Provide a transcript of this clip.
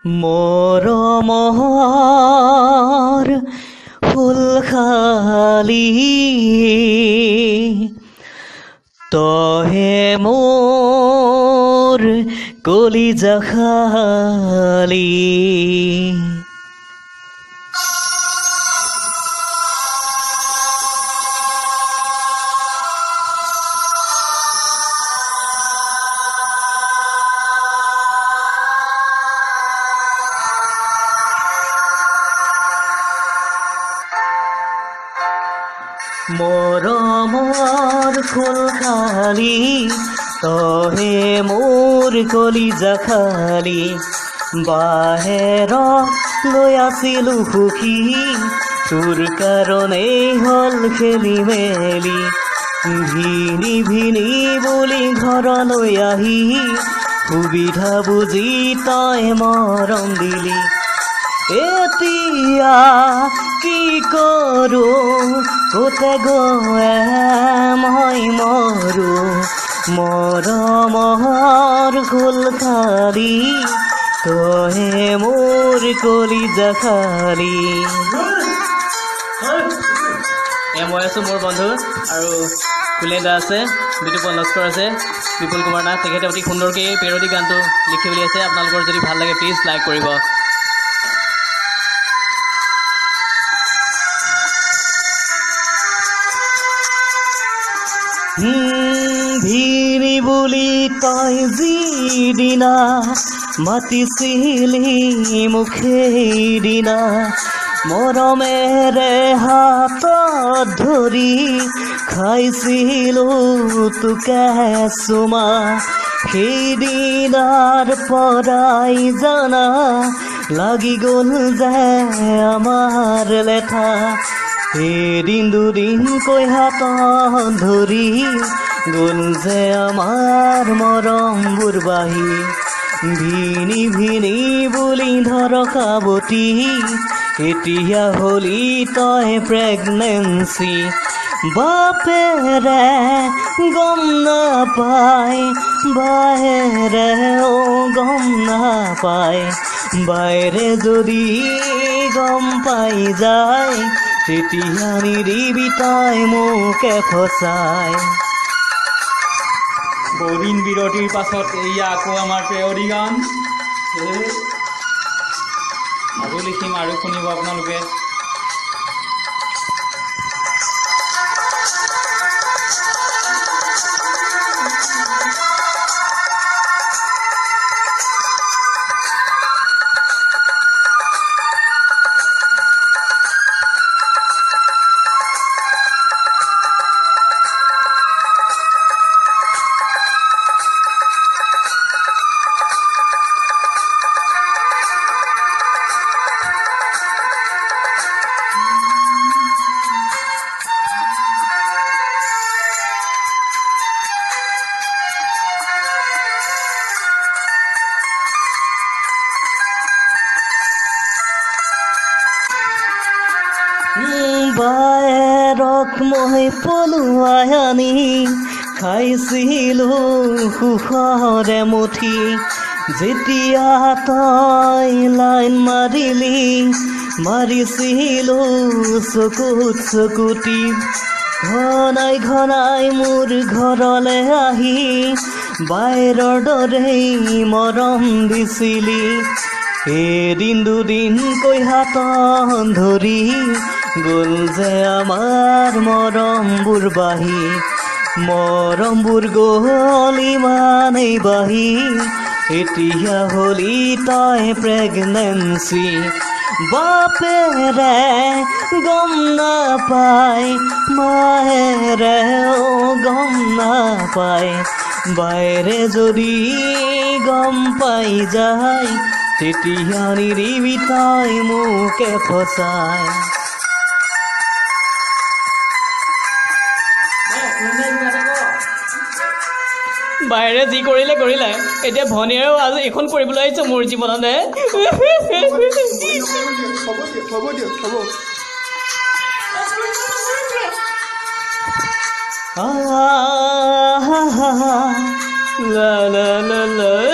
মৰমৰ খুলখালি তহে মোৰ কলিজা খালি মৰমৰ খুলখালি তহে মোৰ কলিজা খালি বাহিৰত লৈ আছিলোঁ সুখী তোৰ কাৰণেই হ'ল খেলি মেলি ভিনি ভিনি বুলি ঘৰলৈ আহি সুবিধা বুজি তই মৰম দিলি এতিয়া কি কৰোঁ কোতে গৈ মই মৰোঁ মৰমৰ খুলখালি তহে মোৰ কলিজা খালি মই আছোঁ মোৰ বন্ধু আৰু কুলেদা আছে বিতুপন লস্কৰ আছে বিপুল কুমাৰ নাথ তেখেতে অতি সুন্দৰকৈ এই পেৰডি গানটো লিখি বুলি আছে আপোনালোকৰ যদি ভাল লাগে প্লিজ লাইক কৰিব ভিনি বুলি তই যিদিনা মাতিছিলি মুখেদিনা মৰমেৰে হাতত ধৰি খাইছিলোঁ তোকে চুমা সেইদিনাৰ পৰাই জানা লাগি গ'ল যে আমাৰ লেঠা এদিন দুদিনকৈ হাতত ধৰি গ'ল যে আমাৰ মৰমবোৰ বাঢ়ি ভিনি ভিনি বুলি ধৰ সাৱটি এতিয়া হ'লি তই প্ৰেগনেঞ্চি বাপেৰে গম নাপায় বাহেৰে গম নাপায় বাইৰে যদি গম পাই যায় তেতিয়া নিদিবি তই মোকে ফচাই বহুদিন বিৰতিৰ পাছত এয়া আকৌ আমাৰ পেৰডি গান আৰু লিখিম আৰু শুনিব আপোনালোকে বায়েৰক মই পলুৱাই আনি খাইছিলোঁ সুখৰে মুঠি যেতিয়া তই লাইন মাৰিলি মাৰিছিলোঁ চকুত চকুটি ঘনাই ঘনাই মোৰ ঘৰলৈ আহি বাহিৰৰ দৰেই মৰম দিছিলি এদিন দুদিনকৈ হাতত ধৰি গ'ল যে আমাৰ মৰমবোৰ বাঢ়ি মৰমবোৰ গ'ল ইমানেই বাঢ়ি এতিয়া হ'লি তই প্ৰেগনেঞ্চি বাপেৰে গম নাপায় মায়েৰে গম নাপায় বাইৰে যদি গম পাই যায় তেতিয়া নিদিবি তই মোকে ফচাই বাইৰে যি কৰিলে কৰিলে এতিয়া ভনীয়েও আজি এইখন কৰিবলৈ আহিছোঁ মোৰ জীৱনতে la la la la